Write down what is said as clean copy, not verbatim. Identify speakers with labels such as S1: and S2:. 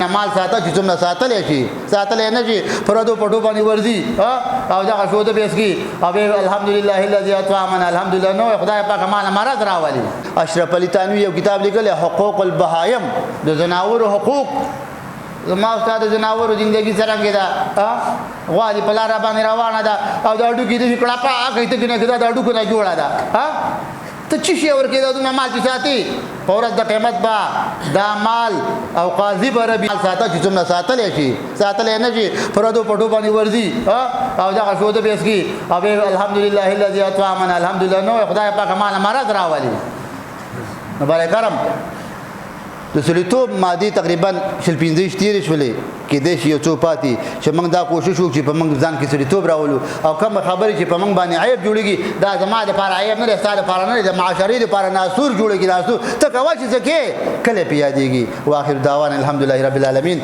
S1: مال ساته چې څومره ساتلی شي ساتلی نه شي پردو پټو باندې ورځي او دغه شو د بیس کې او الحمدلله الذي اطعمنا الحمدلله نو خدای پاک مال مرض راولي. اشرف علي تانوي یو کتاب لیکلی حقوق البهایم د زناورو حقوق. زما استاد د زناورو ژوندۍ څرنګه ده غوا دې په لاره باندې روانه ده او د اډوکې د کړه پا کوي ته نه کېده د اډوکو نه جوړه ده ته چی شي ورکې دا دونه مال چې ساتي فورت د قیمت با دا مال او قاضي به ربي ساته چې څومره ساتلی شي ساتلی نه شي پردو پټو باندې ورځي او دغه شو د بیس کې او الحمدلله الذي اطعمنا الحمدلله نو خدای پاک مال مرض راولي. نو بارے کرم د سړیتوب مادي تقریبا شل 15 تیر شولې کې د شي یو څو پاتې چې موږ دا کوشش وکړو چې په موږ ځان کې سړیتوب راولو او کوم خبرې چې په موږ باندې عیب جوړيږي دا زما د لپاره عیب نه دی ستاسو لپاره نه دی د معاشري لپاره ناسور جوړيږي ناسور ته کوه چې څه کې کله پیادېږي. واخر دعوانا الحمدلله رب العالمین.